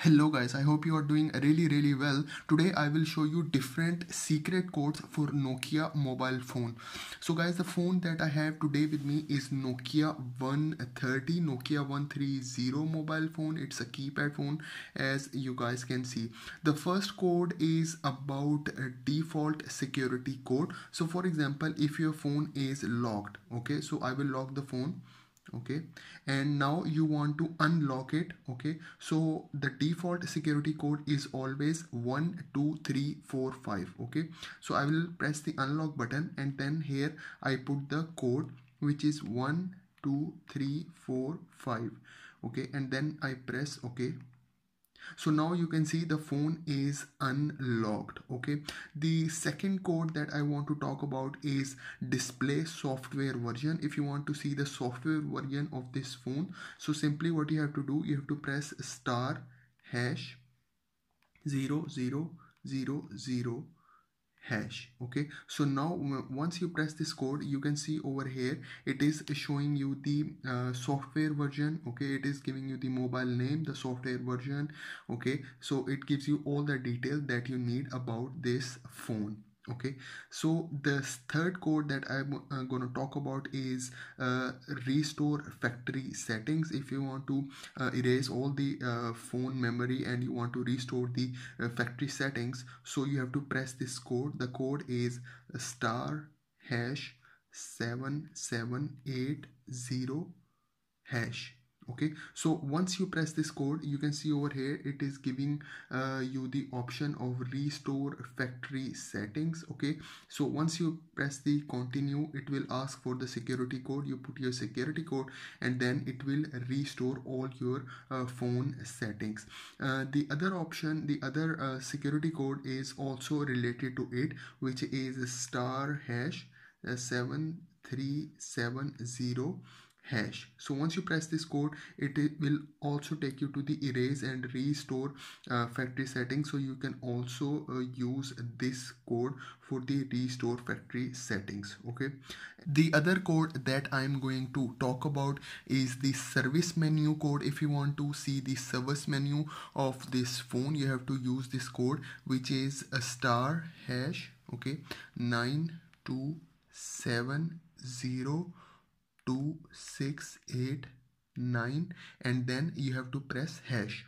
Hello guys, I hope you are doing really well. Today I will show you different secret codes for Nokia mobile phone. So guys, the phone that I have today with me is Nokia 130, Nokia 130 mobile phone. It's a keypad phone as you guys can see. The first code is about a default security code. So for example, if your phone is locked, okay, so I will lock the phone, okay, and now you want to unlock it, okay, so the default security code is always 12345. Okay, so I will press the unlock button and then here I put the code which is 12345. Okay, and then I press okay. So now you can see the phone is unlocked. Okay, the second code that I want to talk about is display software version. If you want to see the software version of this phone, so simply what you have to do, you have to press star hash 0000 hash. Okay, so now once you press this code, you can see over here it is showing you the software version. Okay, it is giving you the mobile name, the software version. Okay, so it gives you all the detail that you need about this phone. Okay, so the third code that I'm going to talk about is restore factory settings. If you want to erase all the phone memory and you want to restore the factory settings, so you have to press this code. The code is star hash 7780 hash. Okay, so once you press this code, you can see over here it is giving you the option of restore factory settings. Okay, so once you press the continue, it will ask for the security code. You put your security code and then it will restore all your phone settings. The other option, the other security code is also related to it, which is star hash 7370 hash. So once you press this code, it will also take you to the erase and restore factory settings. So you can also use this code for the restore factory settings. Okay, the other code that I'm going to talk about is the service menu code. If you want to see the service menu of this phone, you have to use this code, which is a star hash, okay, 92702689, and then you have to press hash.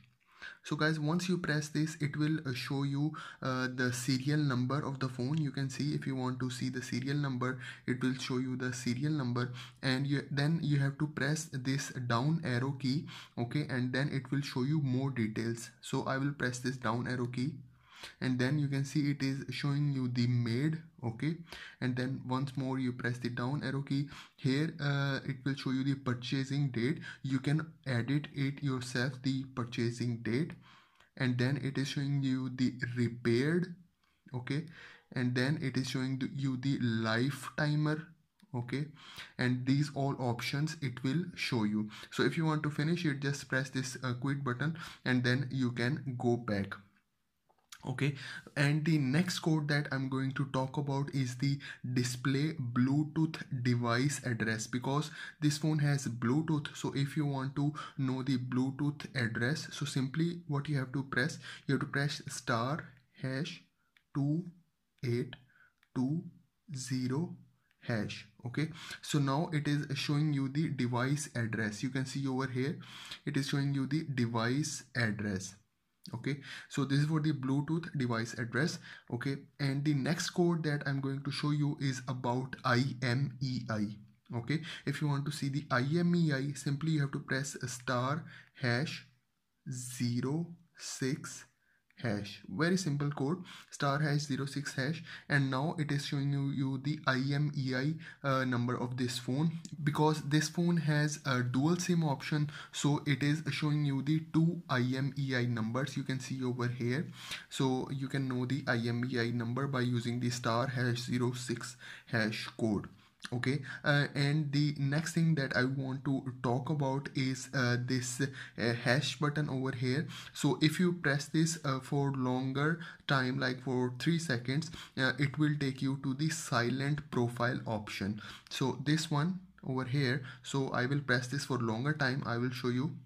So guys, once you press this, it will show you the serial number of the phone. You can see, if you want to see the serial number, it will show you the serial number, and then you have to press this down arrow key. Okay, and then it will show you more details. So I will press this down arrow key and then you can see it is showing you the made. Okay, and then once more you press the down arrow key. Here it will show you the purchasing date. You can edit it yourself, the purchasing date, and then it is showing you the repaired. Okay, and then it is showing you the life timer. Okay, and these all options it will show you. So if you want to finish it, just press this quit button and then you can go back. Okay, and the next code that I'm going to talk about is the display Bluetooth device address, because this phone has Bluetooth. So if you want to know the Bluetooth address, so simply what you have to press, you have to press star hash 2820 hash. Okay, so now it is showing you the device address. You can see over here it is showing you the device address. Okay, so this is for the Bluetooth device address. Okay, and the next code that I'm going to show you is about IMEI. Okay, if you want to see the IMEI, simply you have to press star hash 06 hash. Very simple code, star hash 06 hash, and now it is showing you the IMEI number of this phone, because this phone has a dual SIM option. So it is showing you the two IMEI numbers. You can see over here, so you can know the IMEI number by using the star hash 06 hash code. Okay, and the next thing that I want to talk about is this hash button over here. So if you press this for longer time, like for 3 seconds, it will take you to the silent profile option. So this one over here, so I will press this for longer time. I will show you.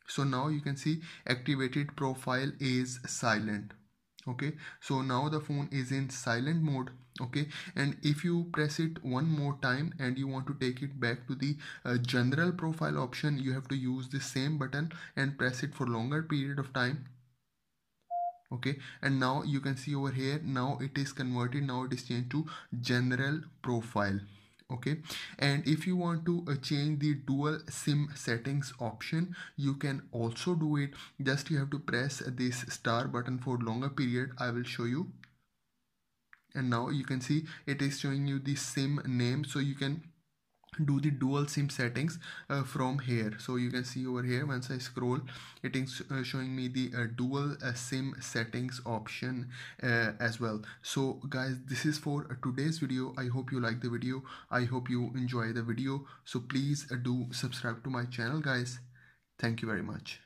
So now you can see activated profile is silent. Okay, so now the phone is in silent mode. Okay, and if you press it one more time and you want to take it back to the general profile option, you have to use the same button and press it for longer period of time. Okay, and now you can see over here, now it is converted, now it is changed to general profile. Okay, and if you want to change the dual sim settings option, you can also do it. Just you have to press this star button for longer period. I will show you. And now you can see it is showing you the sim name, so you can do the dual sim settings from here. So you can see over here, once I scroll, it is showing me the dual sim settings option as well. So guys, this is for today's video. I hope you like the video. I hope you enjoy the video. So please do subscribe to my channel, guys. Thank you very much.